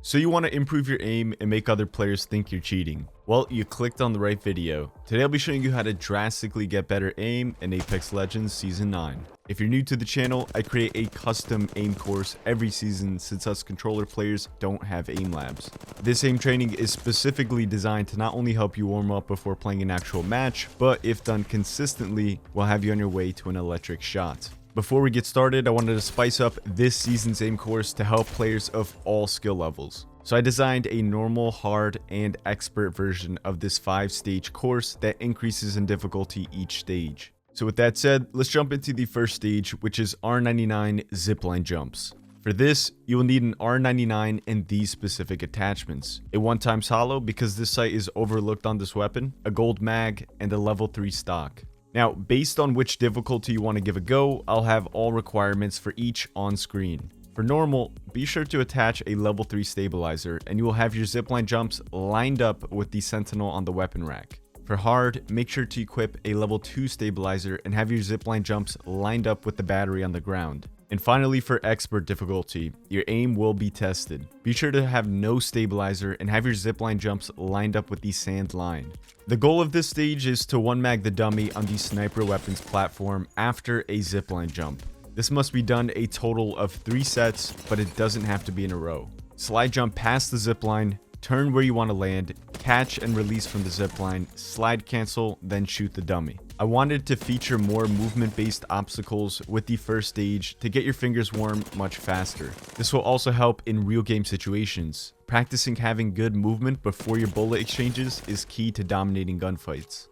So you want to improve your aim and make other players think you're cheating? Well, you clicked on the right video. Today I'll be showing you how to drastically get better aim in Apex Legends Season 9. If you're new to the channel, I create a custom aim course every season since us controller players don't have aim labs. This aim training is specifically designed to not only help you warm up before playing an actual match, but if done consistently, will have you on your way to an electric shot. Before we get started, I wanted to spice up this season's aim course to help players of all skill levels. So I designed a normal, hard, and expert version of this 5-stage course that increases in difficulty each stage. So with that said, let's jump into the first stage, which is R99 Zipline Jumps. For this, you will need an R99 and these specific attachments. A 1x hollow because this sight is overlooked on this weapon, a gold mag, and a level 3 stock. Now, based on which difficulty you want to give a go, I'll have all requirements for each on screen. For normal, be sure to attach a level 3 stabilizer and you will have your zipline jumps lined up with the sentinel on the weapon rack. For hard, make sure to equip a level 2 stabilizer and have your zipline jumps lined up with the battery on the ground. And finally, for expert difficulty, your aim will be tested. Be sure to have no stabilizer and have your zipline jumps lined up with the sand line. The goal of this stage is to one-mag the dummy on the sniper weapons platform after a zipline jump. This must be done a total of 3 sets, but it doesn't have to be in a row. Slide jump past the zipline, turn where you want to land, catch and release from the zipline, slide cancel, then shoot the dummy. I wanted to feature more movement-based obstacles with the first stage to get your fingers warm much faster. This will also help in real game situations. Practicing having good movement before your bullet exchanges is key to dominating gunfights.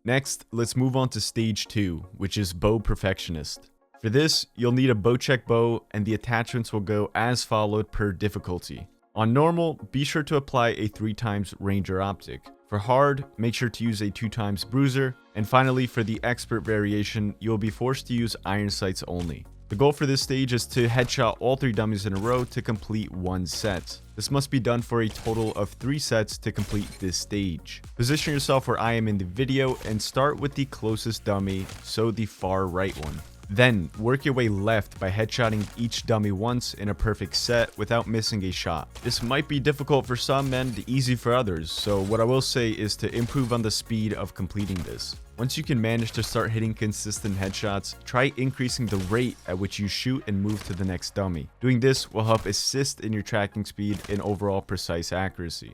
Next, let's move on to stage 2, which is bow perfectionist. For this, you'll need a bow check bow and the attachments will go as followed per difficulty. On normal, be sure to apply a 3x ranger optic. For hard, make sure to use a 2x bruiser. And finally, for the expert variation, you'll be forced to use iron sights only. The goal for this stage is to headshot all 3 dummies in a row to complete 1 set. This must be done for a total of 3 sets to complete this stage. Position yourself where I am in the video and start with the closest dummy, so the far right one. Then, work your way left by headshotting each dummy once in a perfect set without missing a shot. This might be difficult for some and easy for others, so what I will say is to improve on the speed of completing this. Once you can manage to start hitting consistent headshots, try increasing the rate at which you shoot and move to the next dummy. Doing this will help assist in your tracking speed and overall precise accuracy.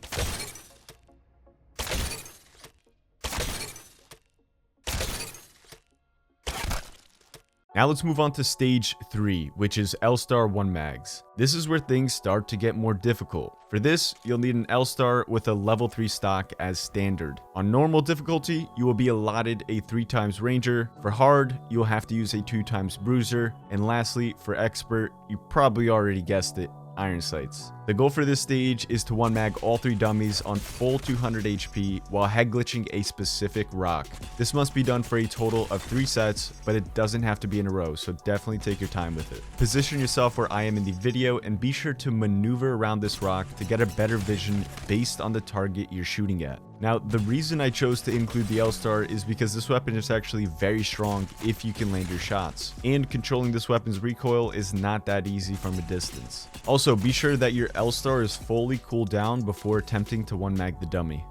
Now let's move on to stage 3, which is L-Star 1 mags. This is where things start to get more difficult. For this, you'll need an L-Star with a level 3 stock as standard. On normal difficulty, you will be allotted a 3x ranger. For hard, you'll have to use a 2x bruiser. And lastly, for expert, you probably already guessed it, iron sights. The goal for this stage is to one-mag all 3 dummies on full 200 HP while head glitching a specific rock. This must be done for a total of 3 sets, but it doesn't have to be in a row, so definitely take your time with it. Position yourself where I am in the video and be sure to maneuver around this rock to get a better vision based on the target you're shooting at. Now, the reason I chose to include the L-Star is because this weapon is actually very strong if you can land your shots, and controlling this weapon's recoil is not that easy from a distance. Also, be sure that your L-Star is fully cooled down before attempting to one-mag the dummy.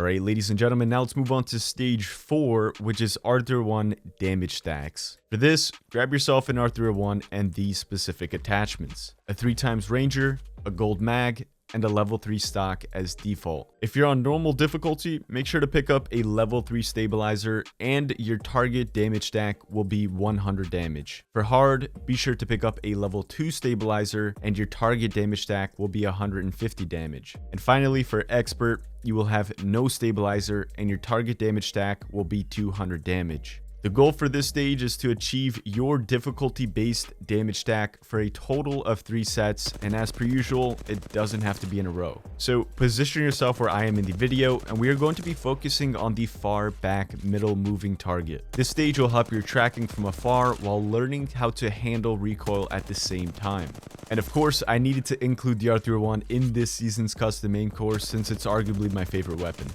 Alright, ladies and gentlemen, now let's move on to stage 4, which is Arthur 1 damage stacks. For this, grab yourself an Arthur 1 and these specific attachments. A 3x Ranger, a gold mag, and a level 3 stock as default. If you're on normal difficulty, make sure to pick up a level 3 stabilizer and your target damage stack will be 100 damage. For hard, be sure to pick up a level 2 stabilizer and your target damage stack will be 150 damage. And finally, for expert, you will have no stabilizer and your target damage stack will be 200 damage. The goal for this stage is to achieve your difficulty-based damage stack for a total of 3 sets, and as per usual, it doesn't have to be in a row. So position yourself where I am in the video, and we are going to be focusing on the far back middle moving target. This stage will help your tracking from afar while learning how to handle recoil at the same time. And of course, I needed to include the Arthur 1 in this season's custom main course since it's arguably my favorite weapon.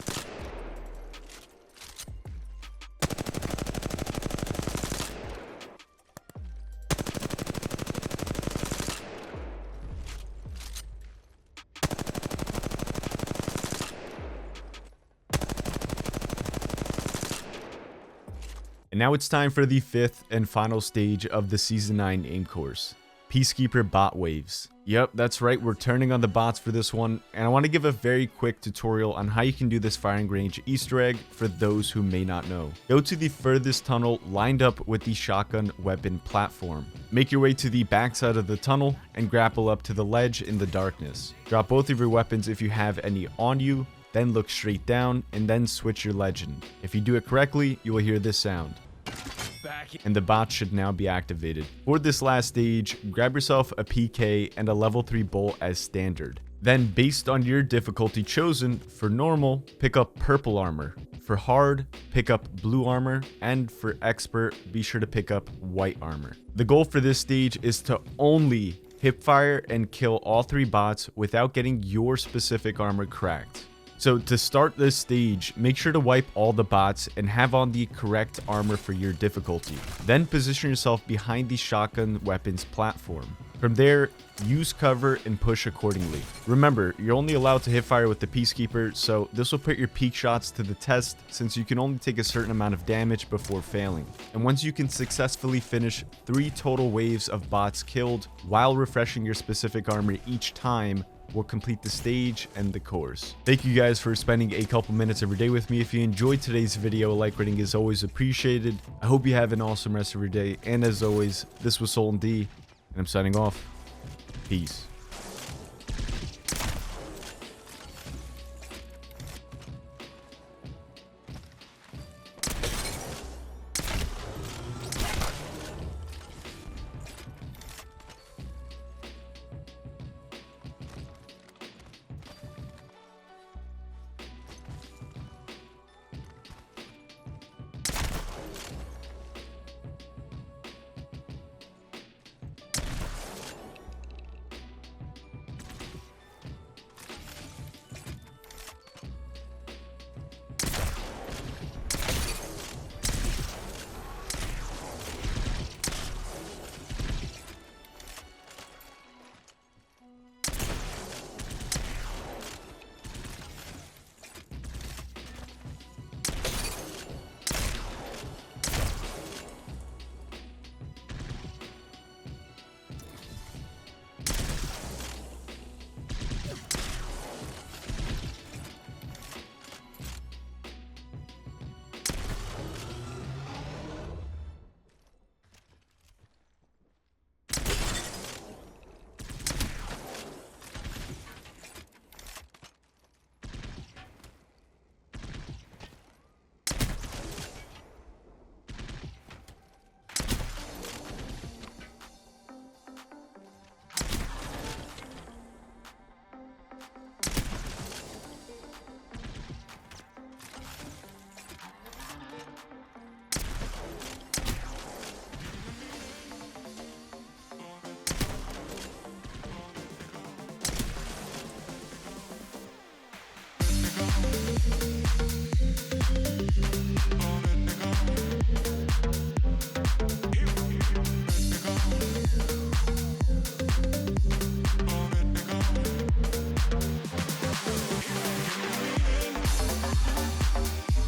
And now it's time for the 5th and final stage of the Season 9 aim course, Peacekeeper bot waves. Yep, that's right, we're turning on the bots for this one, and I want to give a very quick tutorial on how you can do this firing range Easter egg for those who may not know. Go to the furthest tunnel lined up with the shotgun weapon platform. Make your way to the backside of the tunnel and grapple up to the ledge in the darkness. Drop both of your weapons if you have any on you, then look straight down, and then switch your legend. If you do it correctly, you will hear this sound. And the bot should now be activated. For this last stage, grab yourself a PK and a level 3 bolt as standard. Then, based on your difficulty chosen, for normal, pick up purple armor. For hard, pick up blue armor, and for expert, be sure to pick up white armor. The goal for this stage is to only hipfire and kill all 3 bots without getting your specific armor cracked. So to start this stage, make sure to wipe all the bots and have on the correct armor for your difficulty. Then position yourself behind the shotgun weapons platform. From there, use cover and push accordingly. Remember, you're only allowed to hipfire with the Peacekeeper, so this will put your peak shots to the test since you can only take a certain amount of damage before failing. And once you can successfully finish 3 total waves of bots killed while refreshing your specific armor each time, will complete the stage and the course. Thank you guys for spending a couple minutes every day with me. If you enjoyed today's video, a like rating is always appreciated. I hope you have an awesome rest of your day. And as always, this was Sultan D, and I'm signing off. Peace.